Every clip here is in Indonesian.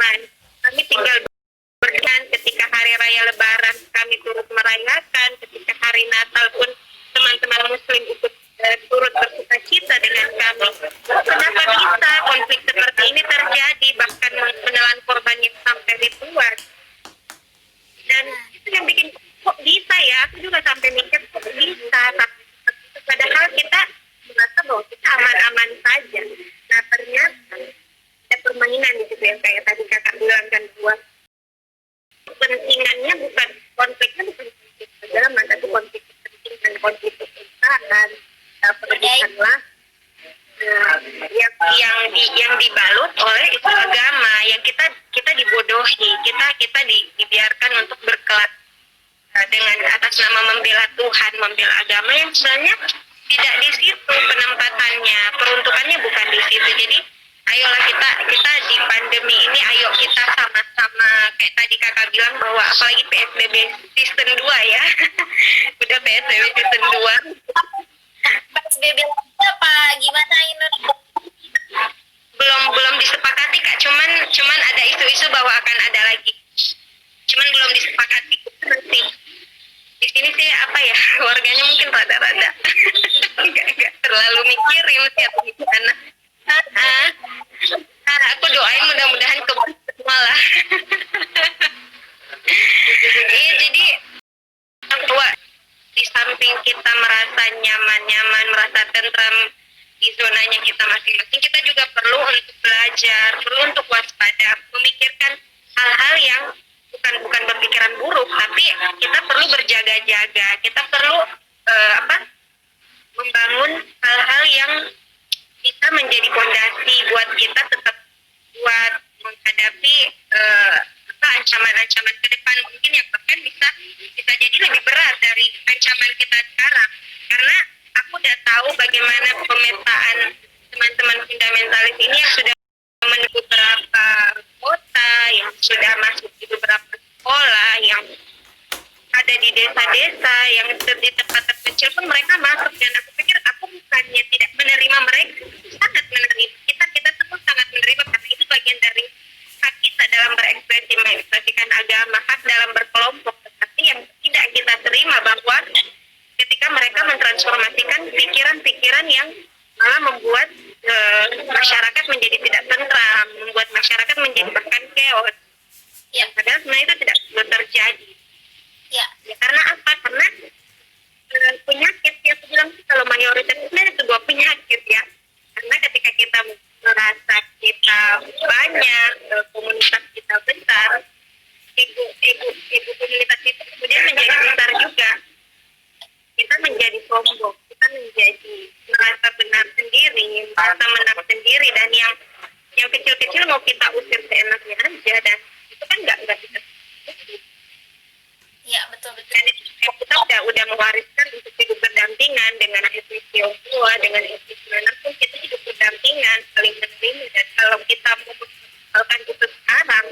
aman. Kami tinggal berkenan ketika hari raya Lebaran kami turut merayakan, ketika hari Natal pun teman-teman Muslim ikut turut bersuka cita dengan kami. Kenapa bisa konflik seperti ini terjadi, bahkan menelan korban yang sampai ribuan? Dan itu yang bikin kok bisa ya, aku juga sampai mikir kok bisa. Padahal kita merasa bahwa kita aman-aman saja. Nah ternyata ada permainan di situ yang kayak tadi kakak bilang kan, buat kepentingannya bukan konfliknya, bukan konflik agama, tapi konflik kepentingan, konflik kekuasaan. Perbedaan yang dibalut oleh isu agama, yang kita dibodohi, kita dibiarkan untuk berkelat dengan atas nama membela Tuhan, membela agama yang sebenarnya tidak di situ penempatannya, peruntukannya bukan di situ. Jadi ayolah kita di pandemi ini, ayo kita sama-sama kayak tadi kakak bilang bahwa apalagi PSBB season 2 ya. Udah PSBB season 2. PSBB apa gimana ini? Belum disepakati Kak, cuman ada isu-isu bahwa akan ada lagi. Cuman belum disepakati nanti. Di sini sih apa ya, warganya mungkin rada-rada enggak terlalu mikirin siapa gimana. Aku doain mudah-mudahan semua lah. Iya, jadi bahwa di samping kita merasa nyaman, merasa tentram di zonanya kita masing-masing, kita juga perlu untuk belajar, perlu untuk waspada, memikirkan hal-hal yang bukan berpikiran buruk, tapi kita perlu berjaga-jaga, kita perlu membangun hal-hal yang bisa menjadi fondasi buat kita tetap kuat menghadapi ancaman-ancaman ke depan mungkin yang bahkan bisa jadi lebih berat dari ancaman kita sekarang. Karena aku udah tahu bagaimana pemetaan teman-teman fundamentalis ini yang sudah menuju beberapa kota, yang sudah masuk di beberapa sekolah, yang ada di desa-desa, yang di tempat terpencil pun mereka masuk. Dan aku pikir aku bukannya tidak menerima mereka, sangat menerima. Kita semua sangat menerima karena itu bagian dari hak kita dalam berekspresi, mengekspresikan agama, hak dalam berkelompok. Tetapi yang tidak kita terima bahwa ketika mereka mentransformasikan pikiran-pikiran yang malah membuat masyarakat menjadi tidak tentram, membuat masyarakat menjadi bahkan chaos. Yang padahal sebenarnya itu tidak perlu terjadi. Ya, karena apa? Karena penyakit yang aku bilang kalau mayoritas itu sebenarnya sebuah penyakit ya. Karena ketika kita merasa kita banyak, komunitas kita besar, ego komunitas itu kemudian menjadi besar juga. Kita menjadi sombong, kita menjadi merasa benar sendiri, merasa menang sendiri, dan yang kecil-kecil mau kita usir seenaknya aja, dan itu kan nggak bisa. Ya betul. Dan kita udah mewariskan untuk hidup berdampingan dengan etnis Tionghoa, dengan etnis mana pun kita hidup berdampingan, saling menerima. Dan kalau kita melakukan itu sekarang,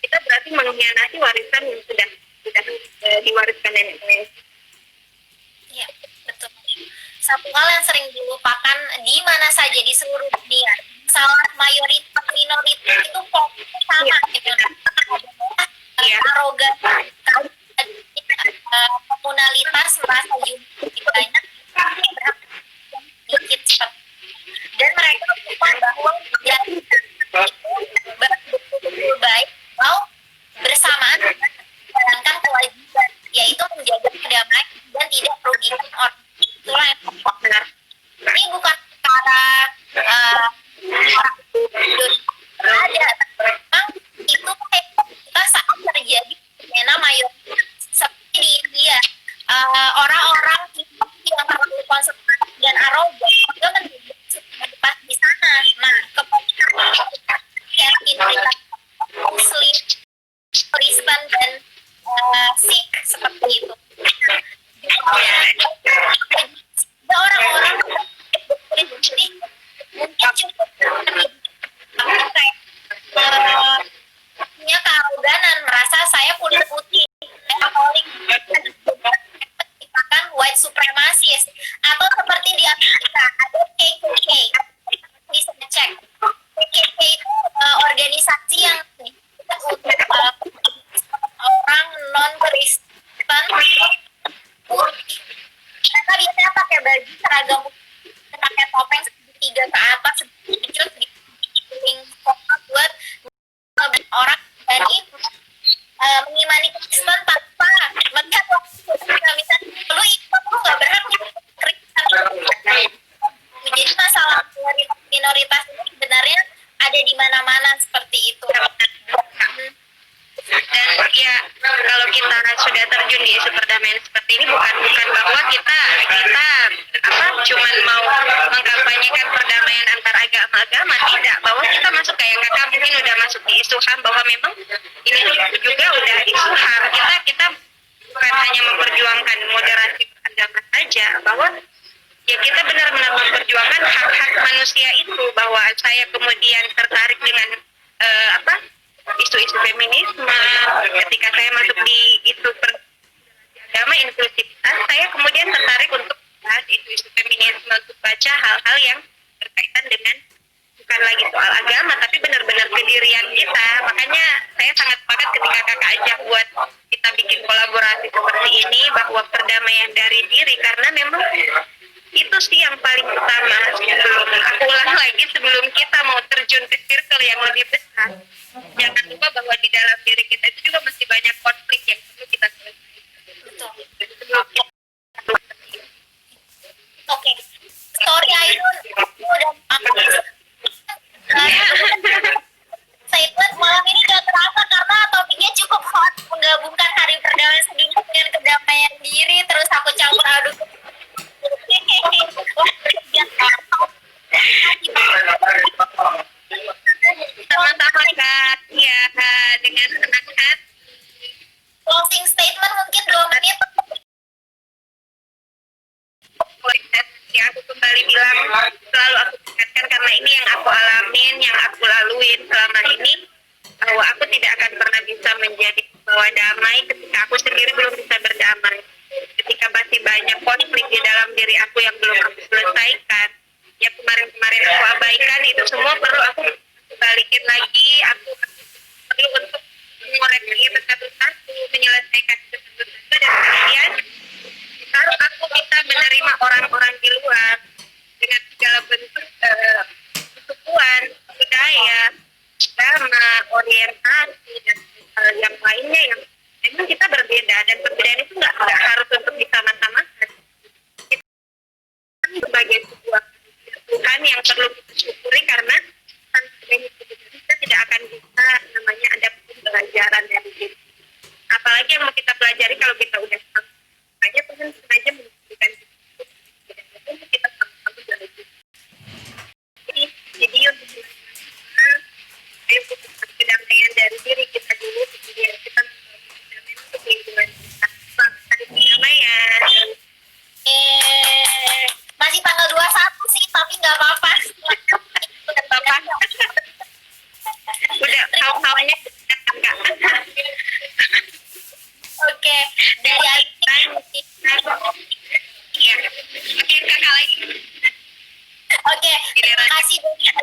kita berarti mengkhianati warisan yang sudah diwariskan nenek moyang. Ya betul. Satu hal yang sering dilupakan di mana saja di seluruh dunia, salah mayoritas minoritas itu fokus sama gitu. Arogan, komunalitas merasa juga banyak sedikit, dan mereka lupa bahwa yang itu betul baik atau bersamaan dengan menjalankan kewajiban, yaitu menjaga kedamaian dan tidak merugikan orang. Itulah yang benar. Ini bukan cara orang Indonesia ada tidak terjun di isu perdamaian seperti ini bukan bahwa kita cuman mau mengkampanyekan perdamaian antar agama, tidak, bahwa kita masuk kayak kakak mungkin udah masuk di isu HAM, bahwa memang ini juga udah isu HAM. Kita bukan hanya memperjuangkan moderasi agama saja, bahwa ya kita benar-benar memperjuangkan hak-hak manusia itu, bahwa saya kemudian tertarik dengan isu-isu feminisme. Ketika saya masuk di isu agama inklusivitas, saya kemudian tertarik untuk bahas isu-isu feminisme, untuk baca hal-hal yang berkaitan dengan bukan lagi soal agama tapi benar-benar kedirian kita. Makanya saya sangat sepakat ketika kakak ajak buat kita bikin kolaborasi seperti ini, bahwa perdamaian dari diri, karena memang itu sih yang paling utama. Aku ulang lagi, sebelum kita mau terjun ke circle yang lebih besar, jangan lupa bahwa di dalam diri kita itu juga masih banyak konflik yang perlu kita selesaikan. Oke, story Ainun dan statement malam ini gak terasa karena topiknya cukup hot, menggabungkan hari perdamaian sedunia dengan kedamaian diri, terus aku campur aduk. Sama-sama Kak, ya, dengan senang hati. Closing statement mungkin 2 menit. Yang aku kembali bilang, selalu aku ingatkan, karena ini yang aku alamin, yang aku laluin selama ini, bahwa aku tidak akan pernah bisa menjadi pembawa damai ketika aku sendiri belum bisa berdamai, ketika masih banyak konflik di dalam diri aku yang belum aku selesaikan. Ya kemarin aku abaikan, itu semua perlu aku balikin lagi, aku perlu untuk mengoreksi itu satu-satu, menyelesaikan itu satu-satu, dan kemudian kalau aku bisa menerima orang-orang di luar dengan segala bentuk kesukuan, budaya, agama, orientasi, dan yang lainnya yang memang kita berbeda, dan perbedaan itu nggak harus untuk disama-samakan. Kita sebagai sebuah Tuhan yang perlu kita syukuri, karena kita tidak akan bisa namanya ada pembelajaran dari diri. Apalagi yang mau kita pelajari kalau kita udah hanya Tuhan sengaja memberikan untuk kita sama-sama belajar. Jadi untuk kedamaian dari diri kita dulu, kemudian kita berdamai untuk lingkungan kita. Kedamaian. Masih tanggal 21 sih, tapi nggak apa-apa. Udah kawan-kawannya enggak. Oke, dari Aisyah. Iya. Oke, kakak lagi. Oke, terima kasih banyak.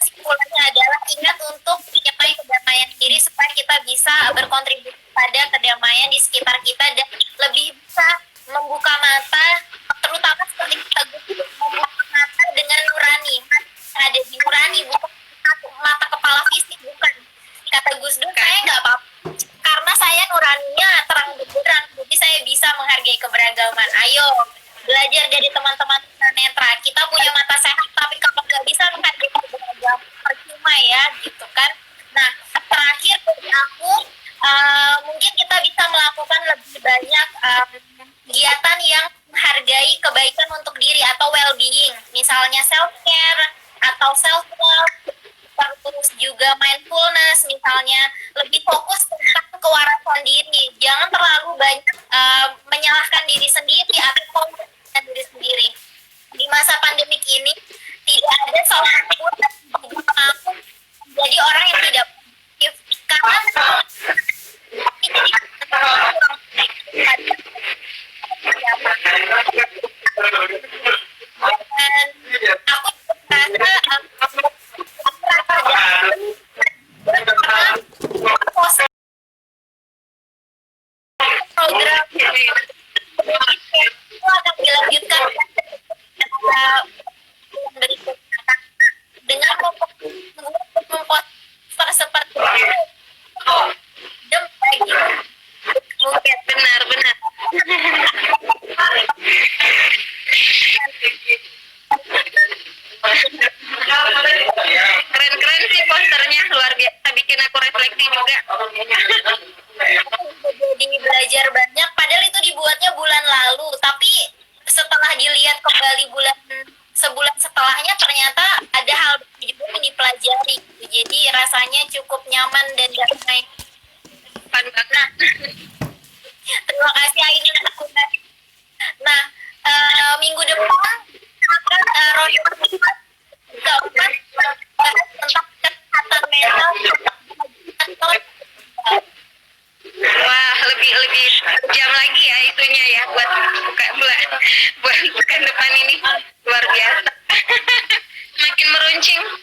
Kesimpulannya adalah ingat untuk menyamai kedamaian diri supaya kita bisa berkontribusi pada kedamaian di sekitar kita dan lebih bisa membuka mata, terutama seperti kita membuka mata dengan nurani. Ada di nurani, bukan mata kepala fisik, bukan. Kata Gus Dur, saya nggak apa-apa karena saya nuraninya terang benderang, jadi saya bisa menghargai keberagaman. Ayo belajar dari teman-teman netra. Kita punya mata sehat, tapi kalau nggak bisa menghargai keberagaman, percuma ya, gitu kan. Nah, terakhir dari aku, mungkin kita bisa melakukan lebih banyak kegiatan yang menghargai kebaikan untuk diri atau well-being, misalnya self-care atau self-love, terus juga mindfulness, misalnya lebih fokus tentang kewarasan diri. Jangan terlalu banyak menyalahkan diri sendiri atau dengan diri sendiri. Di masa pandemik ini tidak ada seorang pun yang mampu menjadi orang yang tidak positif, karena ini kurang baik dan aku merasa program itu akan dilanjutkan berikutnya dengan memposter seperti itu. Dem lagi mungkin benar-benar keren-keren sih posternya, luar biasa, bikin aku refleksi juga. Jadi jadi belajar banyak. Padahal itu dibuatnya bulan lalu, tapi setelah dilihat kembali sebulan setelahnya ternyata ada hal juga yang dipelajari. Jadi rasanya cukup nyaman dan damai. Fun banget. Terima kasih Aina. Nah, minggu depan akan Roni keempat bahas tentang kesehatan mental atau Wah, lebih jam lagi ya itunya ya buat buat pekan depan ini luar biasa. Makin meruncing.